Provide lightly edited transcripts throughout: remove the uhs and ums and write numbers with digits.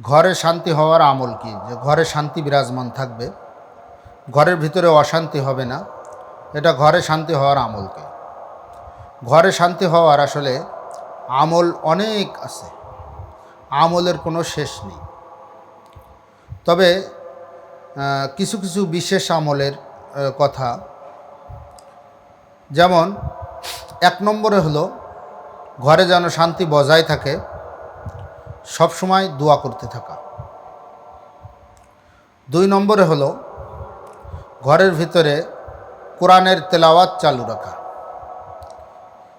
ঘরে শান্তি হওয়ার আমল কি? যে ঘরে শান্তি বিরাজমান থাকবে, ঘরের ভিতরে অশান্তি হবে না, এটা ঘরে শান্তি হওয়ার আমল কি? ঘরে শান্তি হওয়ার আসলে আমল অনেক আছে, আমলের কোনো শেষ নেই। তবে কিছু কিছু বিশেষ আমলের কথা, যেমন 1 নম্বরে হলো ঘরে যেন শান্তি বজায় থাকে, সব সময় দোয়া করতে থাকা। 2 নম্বরে হলো ঘরের ভিতরে কোরআনের তেলাওয়াত চালু রাখা।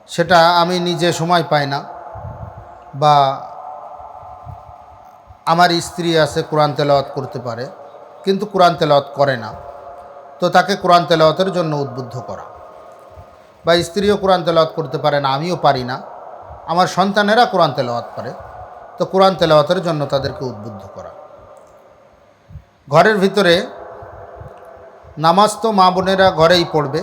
সেটা আমি নিজে সময় পাই না, বা আমার স্ত্রী আছে কোরআন তেলাওয়াত করতে পারে কিন্তু কোরআন তেলাওয়াত করে না, তো তাকে কোরআন তেলাওয়াতের জন্য উদ্বুদ্ধ করা। বা স্ত্রীও কোরআন তেলাওয়াত করতে পারে না, আমিও পারি না, আমার সন্তানেরা কোরআন তেলাওয়াত পারে, তো কোরআন তেলাওয়াতের জন্য তাদেরকে উদ্বুদ্ধ করা। ঘরের ভিতরে নামাজ তো মা বোনেরা ঘরেই পড়বে,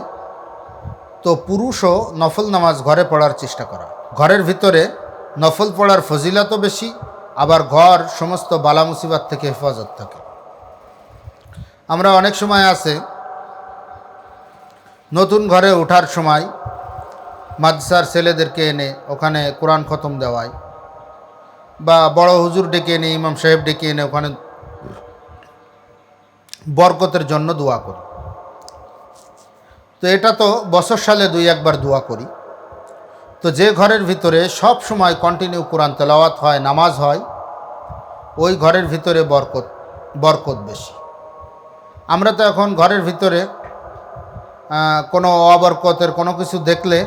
তো পুরুষও নফল নামাজ ঘরে পড়ার চেষ্টা করা। ঘরের ভিতরে নফল পড়ার ফজিলতও বেশি, আবার ঘর সমস্ত বালা মুসিবত থেকে হেফাজত থাকে। আমরা অনেক সময় আছে নতুন ঘরে ওঠার সময় মাদ্রাসার ছেলেদেরকে এনে ওখানে কোরআন খতম দেওয়ায়, বা বড় হুজুর ডেকে এনে, ইমাম সাহেব ডেকে এনে ওখানে বরকতের জন্য দোয়া করি। তো এটা তো বছর সালে 2-1 বার দোয়া করি। তো যে ঘরের ভিতরে সব সময় কন্টিনিউ কোরআন তেলাওয়াত হয়, নামাজ হয়, ওই ঘরের ভিতরে বরকত বেশি। আমরা তো এখন ঘরের ভিতরে কোনো অবরকতের কোনো কিছু দেখলে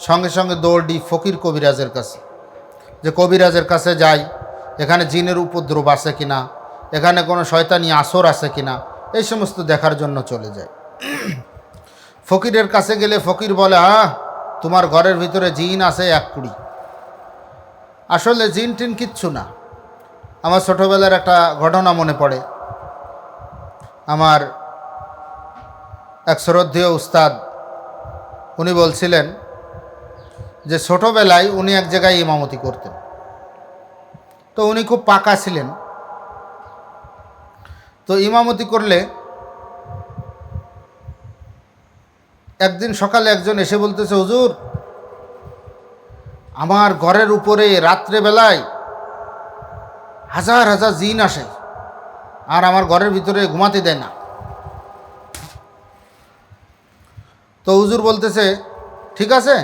সঙ্গে সঙ্গে দৌড় দিই ফকির কবিরাজের কাছে, যে কবিরাজের কাছে যাই, এখানে জিনের উপদ্রব আছে কিনা, এখানে কোনো শয়তানি আসর আছে কিনা, এই সমস্ত দেখার জন্য চলে যায়। ফকিরের কাছে গেলে ফকির বলে, তোমার ঘরের ভিতরে জিন আছে 1 কুড়ি। আসলে জিন টিন কিচ্ছু না। আমার ছোটোবেলার একটা ঘটনা মনে পড়ে। আমার এক শ্রদ্ধেয় উস্তাদ, উনি বলছিলেন যে ছোটোবেলায় উনি এক জায়গায় ইমামতি করতেন, তো উনি খুব পাকা ছিলেন। তো ইমামতি করলে একদিন সকালে একজন এসে বলতেছে, হুজুর আমার ঘরের উপরে রাত্রেবেলায় হাজার হাজার জিন আসে, আর আমার ঘরের ভিতরে ঘুমাতে দেয় না। তো হুজুর বলতেছে, ঠিক আছে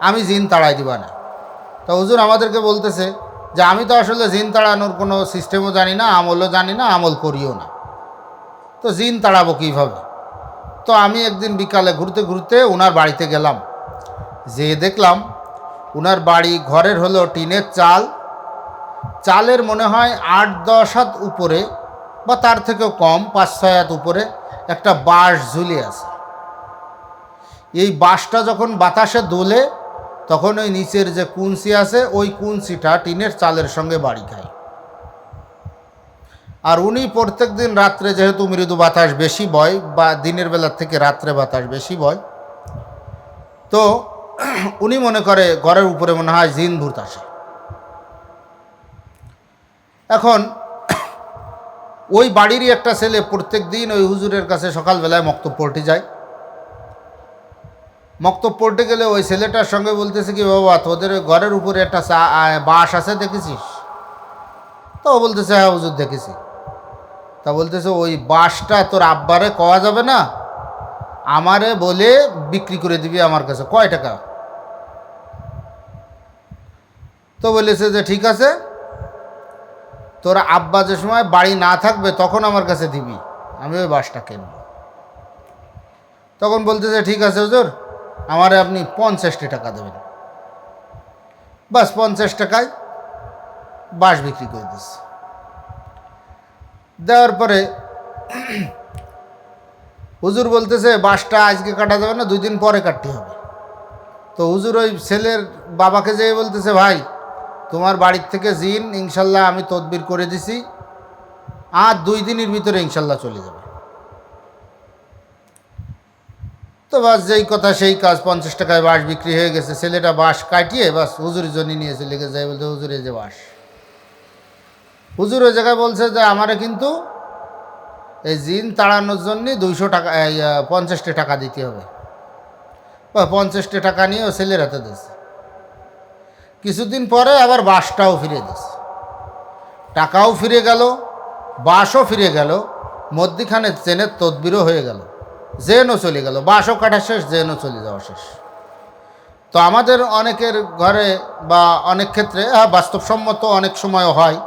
আমি জিন তাড়াই দিবা না। তো হুজুর আমাদেরকে বলতেছে যে আমি তো আসলে জিন তাড়ানোর কোনো সিস্টেমও জানি না, আমলও জানি না, আমল করিও না, তো জিন তাড়াবো কীভাবে? তো আমি একদিন বিকালে ঘুরতে ঘুরতে ওনার বাড়িতে গেলাম, যেয়ে দেখলাম ওনার বাড়ি ঘরের হলো টিনের চাল, চালের মনে হয় 8-10 হাত উপরে বা তার থেকেও কম 5-6 হাত উপরে একটা বাঁশ ঝুলে আছে। এই বাঁশটা যখন বাতাসে দোলে তখন ওই নিচের যে কুঞ্চি আছে ওই কুঞ্চিটা টিনের চালের সঙ্গে বাড়ি খায়। আর উনি প্রত্যেক দিন রাত্রে, যেহেতু মৃদু বাতাস বেশি বয় বা দিনের বেলার থেকে রাত্রে বাতাস বেশি বয়, তো উনি মনে করে ঘরের উপরে মনে হয় জিন ভূত আসে। এখন ওই বাড়িরই একটা ছেলে প্রত্যেক দিন ওই হুজুরের কাছে সকালবেলায় মক্তব পড়তে যায়। মক্তব পড়তে গেলে ওই ছেলেটার সঙ্গে বলতেছে, কি বাবা তোদের ঘরের উপরে একটা বাঁশ আছে দেখেছিস? তো ও বলতেছে, হ্যাঁ হুজুর দেখেছি। তা বলতেছে, ওই বাঁশটা তোর আব্বারে কওয়া যাবে না, আমারে বলে বিক্রি করে দিবি আমার কাছে, কয় টাকা? তো বলেছে যে ঠিক আছে, তোর আব্বা যে সময় বাড়ি না থাকবে তখন আমার কাছে দিবি, আমি ওই বাঁশটা কিনব। তখন বলতেছে, ঠিক আছে হুজুর, আমারে আপনি 50 টাকা দেবেন। বাস 50 টাকায় বাঁশ বিক্রি করে দিচ্ছে। দেওয়ার পরে হুজুর বলতেছে, বাঁশটা আজকে কাটা যাবে না, 2 দিন পরে কাটতে হবে। তো হুজুর ওই ছেলের বাবাকে যেয়ে বলতেছে, ভাই তোমার বাড়ির থেকে জিন ইনশাল্লাহ আমি তদবির করে দিছি, আর 2 দিনের ভিতরে ইনশাল্লাহ চলে যাবে। তো বাস যেই কথা সেই কাজ, 50 টাকায় বাঁশ বিক্রি হয়ে গেছে। ছেলেটা বাঁশ কাটিয়ে বাস হুজুরের জন্য নিয়ে চলে গেছে, বলতে হুজুরে যে বাঁশ। হুজুর ওই জায়গায় বলছে যে আমারে কিন্তু এই জিন তাড়ানোর জন্য 200 টাকা 50টা টাকা দিতে হবে। 50টা টাকা নিয়ে ও ছেলের হাতে দিয়েছে। কিছুদিন পরে আবার বাসটাও ফিরে দিয়েছে, টাকাও ফিরে গেল, বাসও ফিরে গেল, মধ্যিখানে জেনের তদবিরও হয়ে গেল, জেনও চলে গেল, বাসও কাটা শেষ, জেনও চলে যাওয়া শেষ। তো আমাদের অনেকের ঘরে বা অনেক ক্ষেত্রে বাস্তবসম্মত অনেক সময়ও হয়,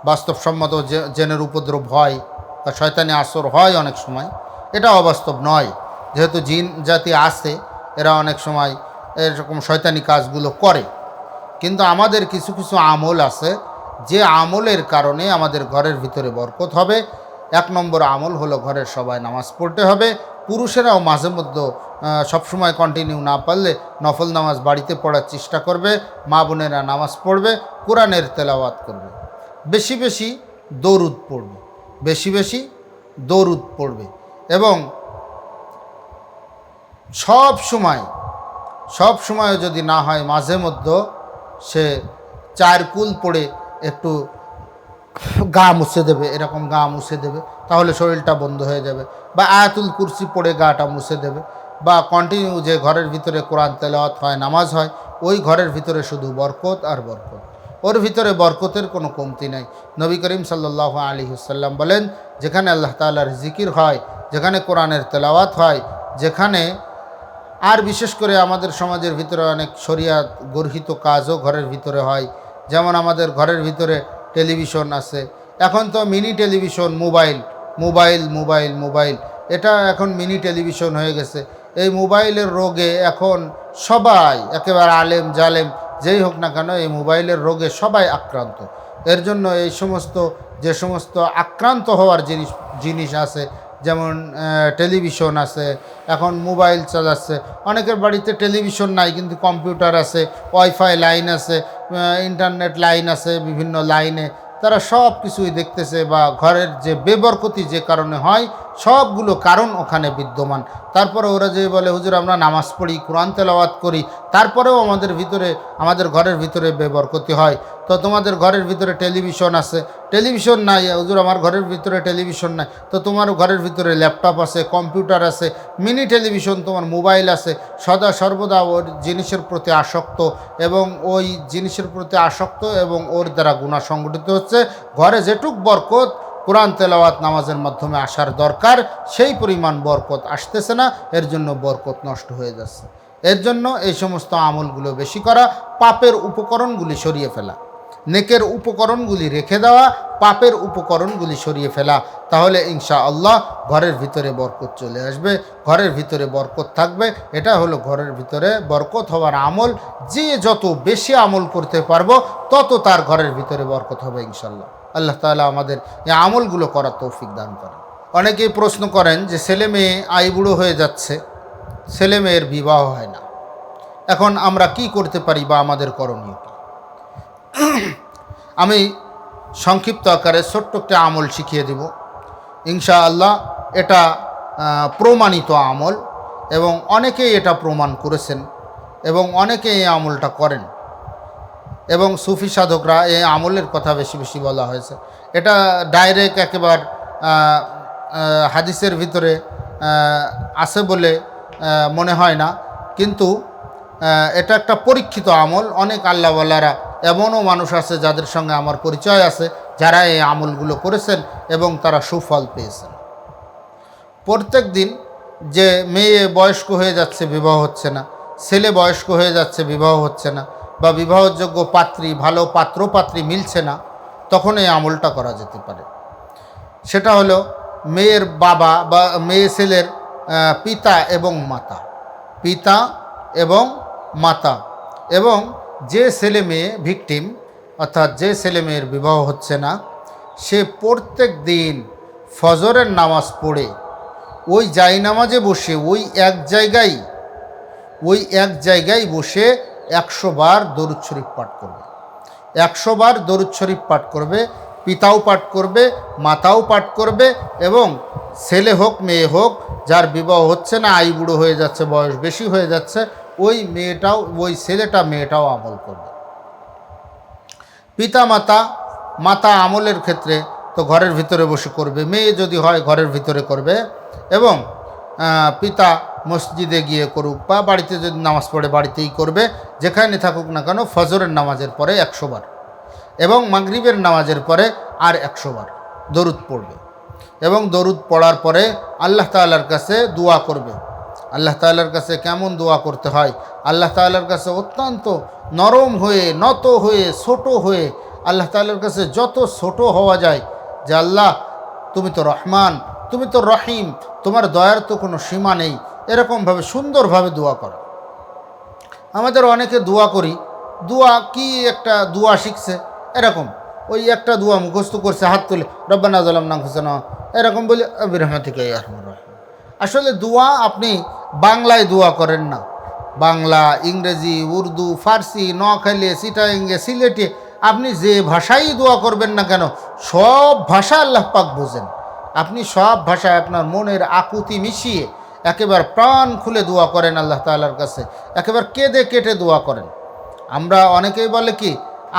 বাস্তবসম্মত জেনের উপদ্রব হয় বা শয়তানি আসর হয় অনেক সময়, এটা অবাস্তব নয়। যেহেতু জিন জাতি আছে, এরা অনেক সময় এরকম শয়তানি কাজগুলো করে। কিন্তু আমাদের কিছু কিছু আমল আছে, যে আমলের কারণে আমাদের ঘরের ভিতরে বরকত হবে। 1 নম্বর আমল হলো ঘরের সবাই নামাজ পড়তে হবে। পুরুষেরাও মাঝে মধ্যে সবসময় কন্টিনিউ না পারলে নফল নামাজ বাড়িতে পড়ার চেষ্টা করবে। মা বোনেরা নামাজ পড়বে, কোরআনের তেলাওয়াত করবে, বেশি বেশি দরুদ পড়বে, বেশি বেশি দরুদ পড়বে। এবং সব সময় যদি না হয়, মাঝে মধ্যে সে 4 কুল পড়ে একটু গা মুছে দেবে, এরকম গা মুছে দেবে, তাহলে শরীরটা বন্ধ হয়ে যাবে। বা আয়াতুল কুরসি পড়ে গাটা মুছে দেবে। বা কন্টিনিউ যে ঘরের ভিতরে কোরআন তেলাওয়াত হয়, নামাজ হয়, ওই ঘরের ভিতরে শুধু বরকত আর বরকত, ওর ভিতরে বরকতের কোনো কমতি নাই। নবী করিম সাল্লাল্লাহু আলাইহি ওয়াসাল্লাম বলেন, যেখানে আল্লাহ তাআলার জিকির হয়, যেখানে কোরআনের তেলাওয়াত হয়, যেখানে আর বিশেষ করে আমাদের সমাজের ভিতরে অনেক শরিয়াত গর্হিত কাজও ঘরের ভিতরে হয়। যেমন আমাদের ঘরের ভিতরে টেলিভিশন আছে, এখন তো mini television, mobile mobile mobile mobile, এটা এখন মিনি টেলিভিশন হয়ে গেছে। এই মোবাইলের রোগে এখন সবাই, একেবারে আলেম জালেম যেই হোক না কেন, এই মোবাইলের রোগে সবাই আক্রান্ত। এর জন্য এই সমস্ত যে সমস্ত আক্রান্ত হওয়ার জিনিস আছে, যেমন টেলিভিশন আছে, এখন মোবাইল চালাচ্ছে, অনেকের বাড়িতে টেলিভিশন নাই কিন্তু কম্পিউটার আছে, ওয়াইফাই লাইন আছে, ইন্টারনেট লাইন আছে, বিভিন্ন লাইনে তারা সব কিছুই দেখতেছে। বা ঘরের যে বেবরকতি যে কারণে হয়, সবগুলো কারণ ওখানে বিদ্যমান। তারপরে ওরা যে বলে হুজুর আমরা নামাজ পড়ি, কোরআন তেলাওয়াত করি, তারপরেও আমাদের ঘরের ভিতরে বেবরকতি হয়। তো তোমাদের ঘরের ভিতরে টেলিভিশন আছে, টেলিভিশন নাই, হুজুর আমার ঘরের ভিতরে টেলিভিশন নাই। তো তোমার ঘরের ভিতরে ল্যাপটপ আছে, কম্পিউটার আছে, মিনি টেলিভিশন, তোমার মোবাইল আছে, সদা সর্বদা ওর জিনিসের প্রতি আসক্ত, এবং ওই জিনিসের প্রতি আসক্ত এবং ওর দ্বারা গুনাহ সংগঠিত হচ্ছে। ঘরে যেটুক বরকত কোরআন তেলাওয়াত নামাজের মাধ্যমে আসার দরকার, সেই পরিমাণ বরকত আসতেছে না, এর জন্য বরকত নষ্ট হয়ে যাচ্ছে। এর জন্য এই সমস্ত আমলগুলো বেশি করা, পাপের উপকরণগুলি সরিয়ে ফেলা, নেকের উপকরণগুলি রেখে দেওয়া, পাপের উপকরণগুলি সরিয়ে ফেলা, তাহলে ইনশাআল্লাহ ঘরের ভিতরে বরকত চলে আসবে, ঘরের ভিতরে বরকত থাকবে। এটা হলো ঘরের ভিতরে বরকত হওয়ার আমল। যে যত বেশি আমল করতে পারবো, তত তার ঘরের ভিতরে বরকত হবে ইনশাআল্লাহ। আল্লাহ তাআলা আমাদের এই আমলগুলো করার তৌফিক দান করেন। অনেকেই প্রশ্ন করেন যে ছেলে মেয়ে আইবুড়ো হয়ে যাচ্ছে, ছেলে মেয়ের বিবাহ হয় না, এখন আমরা কি করতে পারি বা আমাদের করণীয় কি? আমি সংক্ষিপ্ত আকারে ছোট্ট একটা আমল শিখিয়ে দেব ইনশাআল্লাহ। এটা প্রমাণিত আমল এবং অনেকেই এটা প্রমাণ করেছেন এবং অনেকেই এই আমলটা করেন, এবং সুফি সাধকরা এই আমলের কথা বেশি বেশি বলা হয়েছে। এটা ডাইরেক্ট একেবারে হাদিসের ভিতরে আছে বলে মনে হয় না, কিন্তু এটা একটা পরীক্ষিত আমল। অনেক আল্লাহওয়ালারা, এমনও মানুষ আছে যাদের সঙ্গে আমার পরিচয় আছে, যারা এই আমলগুলো করেছেন এবং তারা সুফল পেয়েছেন। প্রত্যেক দিন যে মেয়ে বয়স্ক হয়ে যাচ্ছে বিবাহ হচ্ছে না, ছেলে বয়স্ক হয়ে যাচ্ছে বিবাহ হচ্ছে না, বা বিবাহযোগ্য পাত্রী, ভালো পাত্রপাত্রী মিলছে না, তখন এই আমলটা করা যেতে পারে। সেটা হলো মেয়ের বাবা বা মেয়ে ছেলের পিতা এবং মাতা, পিতা এবং মাতা, এবং যে ছেলে মেয়ে ভিকটিম, অর্থাৎ যে ছেলে মেয়ের বিবাহ হচ্ছে না, সে প্রত্যেক দিন ফজরের নামাজ পড়ে ওই জায়নামাজে বসে ওই এক জায়গায় বসে 100 বার দরুদ শরীফ পাঠ করবে। 100 বার দরুদ শরীফ পাঠ করবে, পিতাও পাঠ করবে, মাতাও পাঠ করবে, এবং ছেলে হোক মেয়ে হোক, যার বিবাহ হচ্ছে না, আইবুড়ো হয়ে যাচ্ছে, বয়স বেশি হয়ে যাচ্ছে, ওই ছেলেটা মেয়েটাও আমল করবে। পিতা মাতা মাতা আমলের ক্ষেত্রে তো ঘরের ভিতরে বসে করবে, মেয়ে যদি হয় ঘরের ভিতরে করবে, এবং পিতা মসজিদে গিয়ে করুক বা বাড়িতে যদি নামাজ পড়ে বাড়িতেই করবে, যেখানে থাকুক না কেন ফজরের নামাজের পরে 100 বার এবং মাগরিবের নামাজের পরে আর 100 বার দরুদ পড়বে, এবং দরুদ পড়ার পরে আল্লাহ তাআলার কাছে দোয়া করবে। আল্লাহ তাআলার কাছে কেমন দোয়া করতে হয়? আল্লাহ তাআলার কাছে অত্যন্ত নরম হয়ে, নত হয়ে, ছোট হয়ে, আল্লাহ তাআলার কাছে যত ছোট হওয়া যায়, যে আল্লাহ তুমি তো রহমান, তুমি তো রহিম, তোমার দয়ার তো কোনো সীমা নেই, এরকমভাবে সুন্দরভাবে দোয়া করা। আমাদের অনেকে দোয়া করি, দোয়া কি একটা দোয়া শিখছে, এরকম ওই একটা দোয়া মুখস্থ করছে, হাত তুলে রব্বানা যালামনা আনফুসানা এরকম বলে বিরহমাতিকা ইয়া আরহামার রাহিমিন। আসলে দোয়া আপনি বাংলায় দোয়া করেন না, বাংলা, ইংরেজি, উর্দু, ফার্সি, নোয়াখালী, চিটাগাঙ্গে, সিলেটে, আপনি যে ভাষাই দোয়া করবেন না কেন, সব ভাষা আল্লাহ পাক বোঝেন। আপনি সব ভাষায় আপনার মনের আকুতি মিশিয়ে একেবারে প্রাণ খুলে দোয়া করেন আল্লাহ তাআলার কাছে, একেবারে কেঁদে কেটে দোয়া করেন। আমরা অনেকেই বলে কি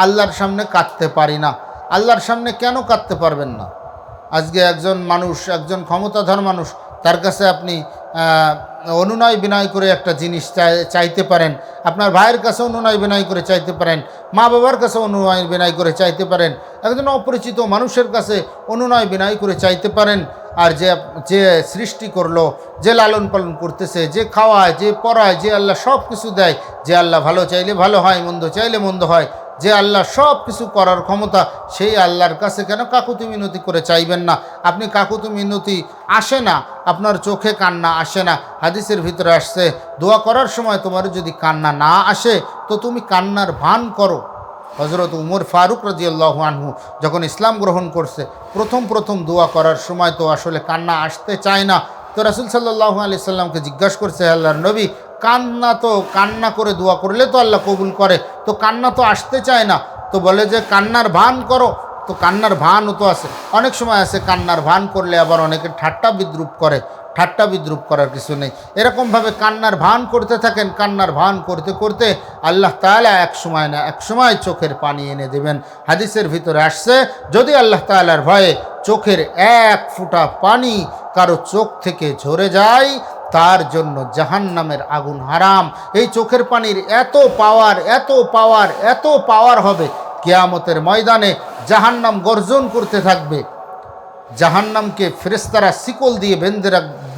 আল্লাহর সামনে কাঁদতে পারি না। আল্লাহর সামনে কেন কাঁদতে পারবেন না? আজকে একজন মানুষ, একজন ক্ষমতাধর মানুষ, তার কাছে আপনি অনুনয় বিনয় করে একটা জিনিস চাইতে পারেন, আপনার ভাইয়ের কাছে অনুনয় বিনয় করে চাইতে পারেন, মা বাবার কাছে অনুনয় বিনয় করে চাইতে পারেন, একজন অপরিচিত মানুষের কাছে অনুনয় বিনয় করে চাইতে পারেন। আর যে সৃষ্টি করলো, যে লালন পালন করতেছে, যে খাওয়ায়, যে পড়ায়, যে আল্লাহ সব কিছু দেয়, যে আল্লাহ ভালো চাইলে ভালো হয়, মন্দ চাইলে মন্দ হয়, যে আল্লাহ সব কিছু করার ক্ষমতা, সেই আল্লাহর কাছে কেন কাকুতি মিনতি করে চাইবেন না? আপনি কাকুতি মিনতি আসে না, আপনার চোখে কান্না আসে না। হাদিসের ভিতরে আসছে, দোয়া করার সময় তোমার যদি কান্না না আসে তো তুমি কান্নার ভান করো। হযরত উমর ফারুক রাদিয়াল্লাহু আনহু যখন ইসলাম গ্রহণ করছে, প্রথম দোয়া করার সময় তো আসলে কান্না আসতে চায় না। তো রাসূল সাল্লাল্লাহু আলাইহি সাল্লামকে জিজ্ঞাসা করছে, আল্লাহর নবী, কান্না করে দোয়া করলে তো আল্লাহ কবুল করে, তো কান্না তো আসতে চায় না, তো বলে যে কান্নার ভান করো। তো কান্নার ভানও তো আছে, অনেক সময় আছে কান্নার ভান করলে আবার অনেকে ঠাট্টা বিদ্রুপ করে। ঠাট্টা বিদ্রুপ করার কিছু নেই, এরকমভাবে কান্নার ভান করতে থাকেন। কান্নার ভান করতে করতে আল্লাহ তাআলা এক সময় না এক সময় চোখের পানি এনে দেবেন। হাদিসের ভিতরে আসছে, যদি আল্লাহ তাআলার ভয়ে চোখের এক ফোঁটা পানি কারো চোখ থেকে ঝরে যায়, তার জন্য জাহান্নামের আগুন হারাম। এই চোখের পানির এত পাওয়ার, এত পাওয়ার, এত পাওয়ার হবে, কিয়ামতের ময়দানে জাহান্নাম গর্জন করতে থাকবে। জাহান্নামকে ফেরেশতারা শিকল দিয়ে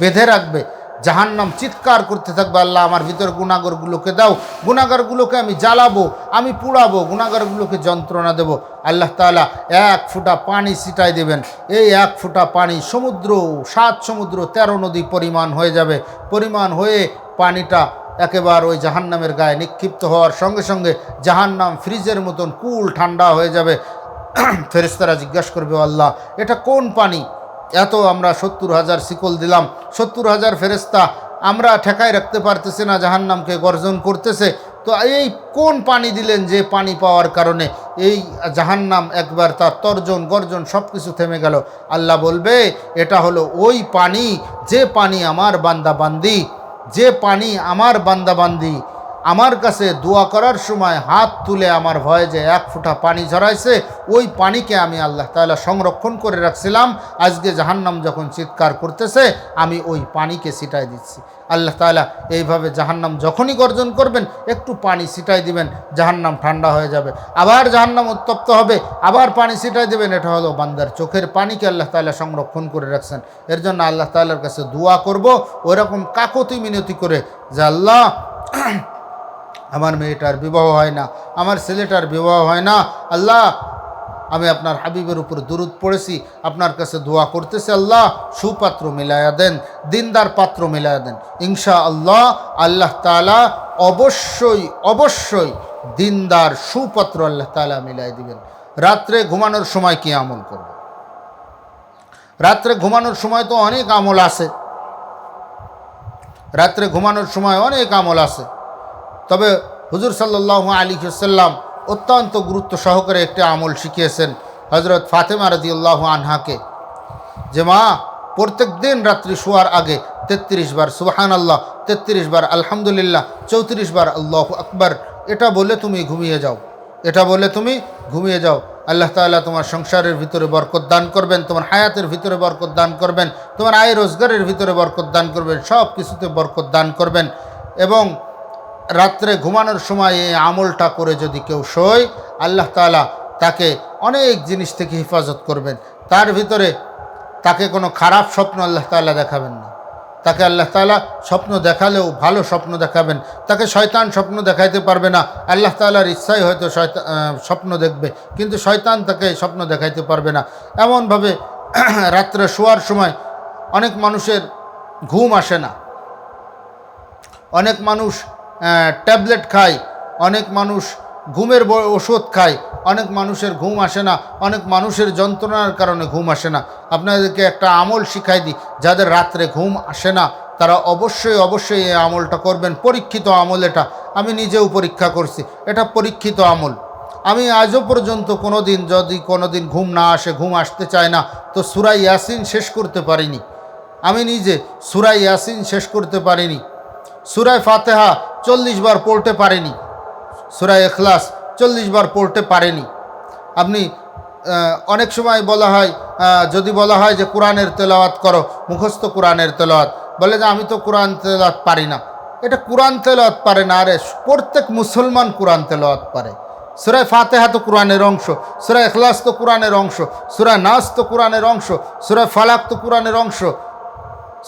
বেঁধে রাখবে। জাহান্নাম চিৎকার করতে থাকবে, আল্লাহ আমার ভিতর গুনাহগারগুলোকে দাও, গুনাহগারগুলোকে আমি জ্বালাবো, আমি পুড়াবো, গুনাহগারগুলোকে যন্ত্রণা দেব। আল্লাহ তাআলা এক ফোঁটা পানি ছিটাই দেবেন। এই এক ফোঁটা পানি সমুদ্র, 7 সমুদ্র 13 নদী পরিমাণ হয়ে যাবে। পরিমাণ হয়ে পানিটা একেবারে ওই জাহান্নামের গায়ে নিক্ষিপ্ত হওয়ার সঙ্গে সঙ্গে জাহান্নাম ফ্রিজের মতন কুল ঠান্ডা হয়ে যাবে। ফেরেশতারা জিজ্ঞাসা করবে, আল্লাহ এটা কোন পানি? এত আমরা 70,000 শিকল দিলাম, 70,000 ফেরেশতা, আমরা ঠেকায় রাখতে পারতেছি না, জাহান্নামকে গর্জন করতেছে, তো এই কোন পানি দিলেন যে পানি পাওয়ার কারণে এই জাহান্নাম একবার তার তর্জন গর্জন সব কিছু থেমে গেল? আল্লাহ বলবে, এটা হলো ওই পানি, যে পানি আমার বান্দাবান্দি, যে পানি আমার বান্দাবান্দি আমার কাছে দোয়া করার সময় হাত তুলে আমার ভয়ে যে এক ফোঁটা পানি ঝরাইছে, ওই পানিকে আমি আল্লাহ তাআলা সংরক্ষণ করে রাখছিলাম। আজকে জাহান্নাম যখন চিৎকার করতেছে, আমি ওই পানিকে ছিটাই দিচ্ছি। আল্লাহ তাআলা এইভাবে জাহান্নাম যখনই গর্জন করবেন, একটু পানি ছিটাই দিবেন, জাহান্নাম ঠান্ডা হয়ে যাবে। আবার জাহান্নাম উত্তপ্ত হবে, আবার পানি ছিটাই দেবেন। এটা হলো বান্দার চোখের পানিকে আল্লাহ তাআলা সংরক্ষণ করে রাখছেন। এর জন্য আল্লাহ তাআলার কাছে দোয়া করব ওইরকম কাকুতি মিনতি করে, যে আল্লাহ আমার মেয়েটার বিবাহ হয় না, আমার ছেলেটার বিবাহ হয় না, আল্লাহ আমি আপনার হাবিবের উপর দুরূদ পড়েছি, আপনার কাছে দোয়া করতেছি, আল্লাহ সুপাত্র মিলায়া দেন, দিনদার পাত্র মিলায়া দেন। ইনশাআল্লাহ আল্লাহ তাআলা অবশ্যই দিনদার সুপাত্র আল্লাহ তাআলা মিলাই দিবেন। রাত্রে ঘুমানোর সময় কি আমল করব? রাত্রে ঘুমানোর সময় তো অনেক আমল আছে, রাত্রে ঘুমানোর সময় অনেক আমল আছে। তবে হুজুর সাল্লাল্লাহু আলাইহি ওয়াসাল্লাম অত্যন্ত গুরুত্ব সহকারে একটি আমল শিখিয়েছেন হযরত ফাতেমা রাদিয়াল্লাহু আনহাকে, যে মা প্রত্যেক দিন রাত্রি শোয়ার আগে 33 বার সুবহানাল্লাহ, 33 বার আলহামদুলিল্লাহ, 34 বার আল্লাহু আকবার, এটা বলে তুমি ঘুমিয়ে যাও, এটা বলে তুমি ঘুমিয়ে যাও। আল্লাহ তাআলা তোমার সংসারের ভিতরে বরকত দান করবেন, তোমার হায়াতের ভিতরে বরকত দান করবেন, তোমার আয় রোজগারের ভিতরে বরকত দান করবেন, সব কিছুতে বরকত দান করবেন। এবং রাত্রে ঘুমানোর সময় এই আমলটা করে যদি কেউ শোয়, আল্লাহ তাআলা তাকে অনেক জিনিস থেকে হেফাজত করবেন। তার ভিতরে তাকে কোনো খারাপ স্বপ্ন আল্লাহ তাআলা দেখাবেন না। তাকে আল্লাহ তাআলা স্বপ্ন দেখালেও ভালো স্বপ্ন দেখাবেন, তাকে শয়তান স্বপ্ন দেখাইতে পারবে না। আল্লাহ তাআলার ইচ্ছাই হয়তো স্বপ্ন দেখবে, কিন্তু শয়তান তাকে স্বপ্ন দেখাইতে পারবে না। এমনভাবে রাত্রে শোয়ার সময় অনেক মানুষের ঘুম আসে না, অনেক মানুষ ট্যাবলেট খায়, অনেক মানুষ ঘুমের ওষুধ খায়, অনেক মানুষের ঘুম আসে না, অনেক মানুষের যন্ত্রণার কারণে ঘুম আসে না। আপনাদেরকে একটা আমল শিখাই দিই, যাদের রাত্রে ঘুম আসে না তারা অবশ্যই অবশ্যই এই আমলটা করবেন। পরীক্ষিত আমল এটা, আমি নিজেও পরীক্ষা করছি, এটা পরীক্ষিত আমল। আমি আজও পর্যন্ত কোনো দিন ঘুম না আসে, ঘুম আসতে চায় না, তো সূরা ইয়াসিন শেষ করতে পারিনি। আমি নিজে সূরা ইয়াসিন শেষ করতে পারিনি, সূরা ফাতিহা 40 বার পড়তে পারেনি, সূরা ইখলাস 40 বার পড়তে পারেনি। আপনি অনেক সময় বলা হয়, যদি বলা হয় যে কোরআনের তেলাওয়াত করো, মুখস্থ কোরআনের তেলাওয়াত, বলে যে আমি তো কোরআন তেলাওয়াত পারি না। এটা কোরআন তেলাওয়াত পারে না, আরে প্রত্যেক মুসলমান কোরআন তেলাওয়াত পারে। সূরা ফাতিহা তো কোরআনের অংশ, সূরা ইখলাস তো কোরআনের অংশ, সূরা নাস তো কোরআনের অংশ, সূরা ফালাক তো কোরআনের অংশ,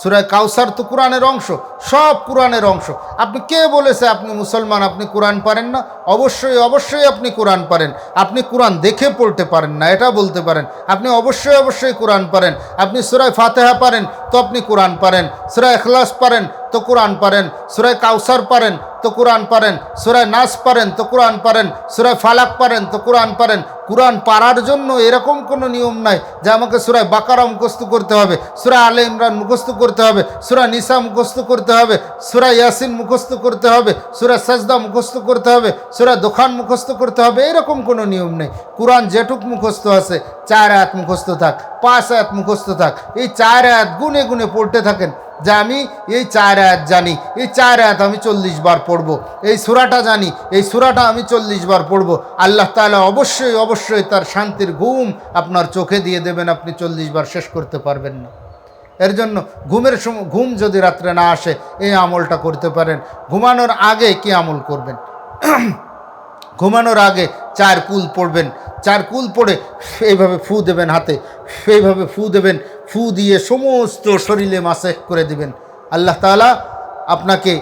সূরা কাউসার তো কোরআনের অংশ, সব কোরআনের অংশ। আপনি কে বলেছে আপনি মুসলমান আপনি কোরআন পারেন না? অবশ্যই অবশ্যই আপনি কোরআন পারেন। আপনি কোরআন দেখে পড়তে পারেন না, এটা বলতে পারেন। আপনি অবশ্যই অবশ্যই কোরআন পারেন। আপনি সূরা ফাতিহা পারেন তো আপনি কোরআন পারেন, সূরা ইখলাস পারেন তো কোরআন পারেন, সূরা কাউসার পারেন তো কোরআন পারেন, সূরা নাস পারেন তো কোরআন পারেন, সূরা ফালাক পারেন তো কোরআন পারেন। কোরআন পারার জন্য এরকম কোনো নিয়ম নাই যে আমাকে সূরা বাকারা মুখস্থ করতে হবে, সূরা আলে ইমরান মুখস্থ করতে হবে, সূরা নিসা মুখস্থ করতে হবে, সূরা ইয়াসিন মুখস্থ করতে হবে, সূরা সাজদা মুখস্থ করতে হবে, সূরা দোকান মুখস্থ করতে হবে, এরকম কোনো নিয়ম নেই। কোরআন যেটুক মুখস্থ আছে, 4 আয়াত মুখস্থ থাক, 5 আয়াত মুখস্থ থাক, এই 4 আয়াত গুনে গুনে পড়তে থাকেন যে আমি এই 4 আয়াত জানি, এই 4 আয়াত আমি 40 বার পড়ব, এই সূরাটা জানি, এই সূরাটা আমি 40 বার পড়ব। আল্লাহ তাআলা অবশ্যই অবশ্যই তার শান্তির ঘুম আপনার চোখে দিয়ে দেবেন, আপনি 40 বার শেষ করতে পারবেন না। এর জন্য ঘুম যদি রাত্রে না আসে এই আমলটা করতে পারেন। ঘুমানোর আগে কি আমল করবেন? ঘুমানোর আগে 4 কুল পড়বেন, 4 কুল পড়ে এইভাবে ফু দেবেন, হাতে এইভাবে ফু দেবেন, ফু দিয়ে সমস্ত শরীরে মাসেক করে দিবেন। আল্লাহ তাআলা আপনাকে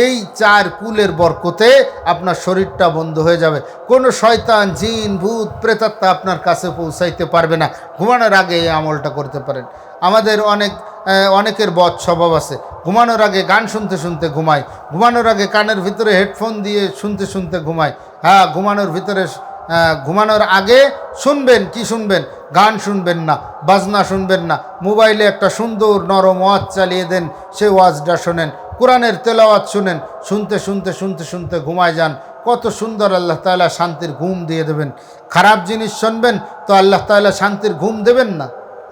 এই 4 কুলের বরকতে আপনার শরীরটা বন্ধ হয়ে যাবে, কোনো শয়তান জিন ভূত প্রেতাত্মা আপনার কাছে পৌঁছাইতে পারবে না। ঘুমানোর আগে এই আমলটা করতে পারেন। আমাদের অনেকের বদ স্বভাব আছে, ঘুমানোর আগে গান শুনতে শুনতে ঘুমায়, ঘুমানোর আগে কানের ভিতরে হেডফোন দিয়ে শুনতে শুনতে ঘুমায়। হ্যাঁ, ঘুমানোর আগে শুনবেন, কি শুনবেন? গান শুনবেন না, বাজনা শুনবেন না, মোবাইলে একটা সুন্দর নরম ওয়াজ চালিয়ে দেন, সেই ওয়াজটা শোনেন, কোরআনের তেলাওয়াত শুনেন, শুনতে শুনতে শুনতে শুনতে ঘুমায় যান। কত সুন্দর আল্লাহ তাআলা শান্তির ঘুম দিয়ে দেবেন। খারাপ জিনিস শুনবেন তো আল্লাহ তাআলা শান্তির ঘুম দেবেন না,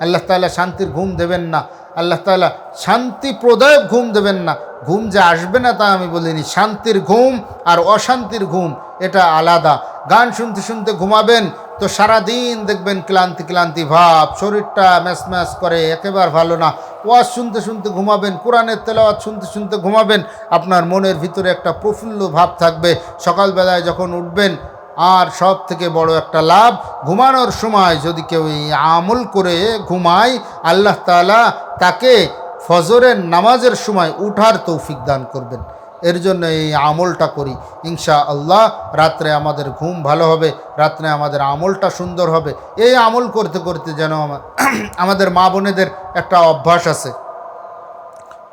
আল্লাহ তাআলা শান্তির ঘুম দেবেন না, আল্লাহ তাআলা শান্তিপ্রদায়ক ঘুম দেবেন না। ঘুম যে আসবে না তা আমি বলিনি, শান্তির ঘুম আর অশান্তির ঘুম এটা আলাদা। গান শুনতে শুনতে ঘুমাবেন তো সারাদিন দেখবেন ক্লান্তি ক্লান্তি ভাব, শরীরটা ম্যাচ ম্যাচ করে, একেবারে ভালো না। ওয়াজ শুনতে শুনতে ঘুমাবেন, কোরআনের তেলাওয়াত শুনতে শুনতে ঘুমাবেন, আপনার মনের ভিতরে একটা প্রফুল্ল ভাব থাকবে। সকালবেলায় যখন উঠবেন, আর সব থেকে বড় একটা লাভ, ঘুমানোর সময় যদি কেউ এই আমল করে ঘুমায়, আল্লাহ তাআলা তাকে ফজরের নামাজের সময় উঠার তৌফিক দান করবেন। এর জন্য এই আমলটা করি, ইনশাআল্লাহ রাত্রে আমাদের ঘুম ভালো হবে, রাত্রে আমাদের আমলটা সুন্দর হবে। এই আমল করতে করতে যেন আমাদের মা বোনেদের একটা অভ্যাস আছে,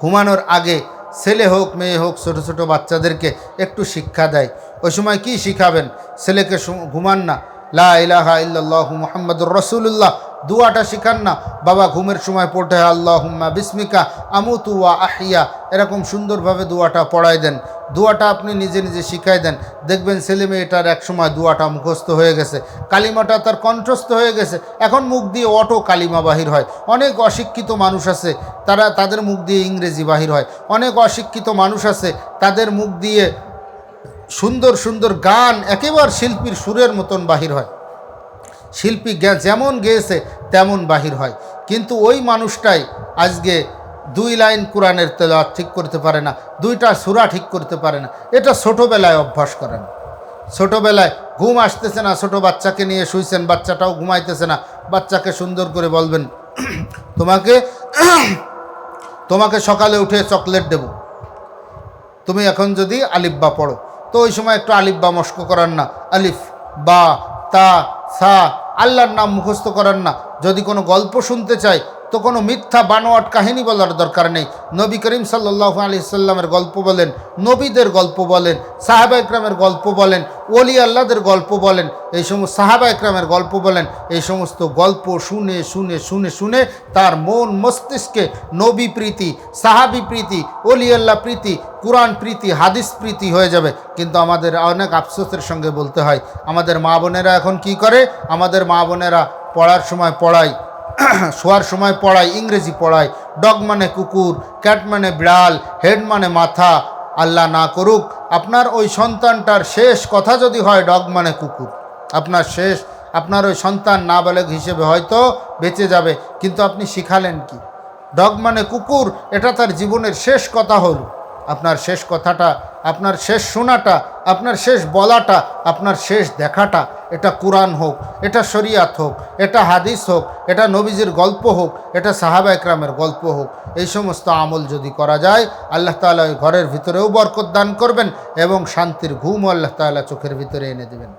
ঘুমানোর আগে ছেলে হোক মেয়ে হোক ছোটো ছোটো বাচ্চাদেরকে একটু শিক্ষা দেয়। ওই সময় কি শিখাবেন? ছেলেকে ঘুমান না লা ইলাহা ইল্লাল্লাহু মুহাম্মাদুর রাসূলুল্লাহ দুয়াটা শিখান না। বাবা ঘুমের সময় পড়তে হয় আল্লাহুম্মা বিসমিকা আমুতু ওয়া আহইয়া, এরকম সুন্দরভাবে দুয়াটা পড়াই দেন। দুয়াটা আপনি নিজে নিজে শিখাই দেন, দেখবেন ছেলে মেয়েটার এক সময় দুয়াটা মুখস্থ হয়ে গেছে, কালিমাটা তার কণ্ঠস্থ হয়ে গেছে। এখন মুখ দিয়ে অটো কালিমা বাহির হয়। অনেক অশিক্ষিত মানুষ আছে, তাদের মুখ দিয়ে ইংরেজি বাহির হয়। অনেক অশিক্ষিত মানুষ আছে, তাদের মুখ দিয়ে সুন্দর সুন্দর গান একেবারে শিল্পীর সুরের মতন বাহির হয়। শিল্পী যেমন গেয়েছে তেমন বাহির হয়। কিন্তু ওই মানুষটাই আজকে 2 লাইন কোরআনের তেলাওয়াত ঠিক করতে পারে না, 2টা সূরা ঠিক করতে পারে না। এটা ছোটোবেলায় অভ্যাস করেন। ছোটোবেলায় ঘুম আসতেছে না, ছোটো বাচ্চাকে নিয়ে শুইছেন, বাচ্চাটাও ঘুমাইতেছে না, বাচ্চাকে সুন্দর করে বলবেন তোমাকে সকালে উঠে চকলেট দেব, তুমি এখন যদি আলিফ বা পড়ো। তো ওই সময় একটু আলিফ বা মস্ক করান না, আলিফ বা তা সা, আল্লাহর নাম মুখস্থ করান না। যদি কোনো গল্প শুনতে চাই তো কোনো মিথ্যা বানোয়াট কাহিনী বলার দরকার নেই। নবী করিম সাল্লাল্লাহু আলাইহি সাল্লামের গল্প বলেন, নবীদের গল্প বলেন, সাহাবা একরামের গল্প বলেন, ওলি আল্লাহদের গল্প বলেন, এই সমস্ত সাহাবা একরামের গল্প বলেন। এই সমস্ত গল্প শুনে শুনে শুনে শুনে তার মন মস্তিষ্কে নবী প্রীতি, সাহাবি প্রীতি, ওলি আল্লাহ প্রীতি, কোরআন প্রীতি, হাদিস প্রীতি হয়ে যাবে। কিন্তু আমাদের অনেক আফসোসের সঙ্গে বলতে হয়, আমাদের মা বোনেরা এখন কি করে, আমাদের মা বোনেরা পড়ার সময় পড়ায়, শোয়ার সময় পড়ায়, ইংরেজি পড়ায়। ডগ মানে কুকুর, ক্যাট মানে বিড়াল, হেড মানে মাথা। আল্লাহ না করুক আপনার ওই সন্তানটার শেষ কথা যদি হয় ডগ মানে কুকুর, আপনার ওই সন্তান নাবালেগ হিসেবে হয়তো বেঁচে যাবে, কিন্তু আপনি শিখালেন কি? ডগ মানে কুকুর, এটা তার জীবনের শেষ কথা হলো। আপনার শেষ কথাটা, আপনার শেষ শোনাটা, আপনার শেষ বলাটা, আপনার শেষ দেখাটা, এটা কোরআন হোক, এটা শরিয়াত হোক, এটা হাদিস হোক, এটা নবীজির গল্প হোক, এটা সাহাবা একরামের গল্প হোক, এই সমস্ত আমল যদি করা যায় আল্লাহ তাআলা ওই ঘরের ভিতরেও বরকত দান করবেন এবং শান্তির ঘুমও আল্লাহ তাআলা চোখের ভিতরে এনে দেবেন।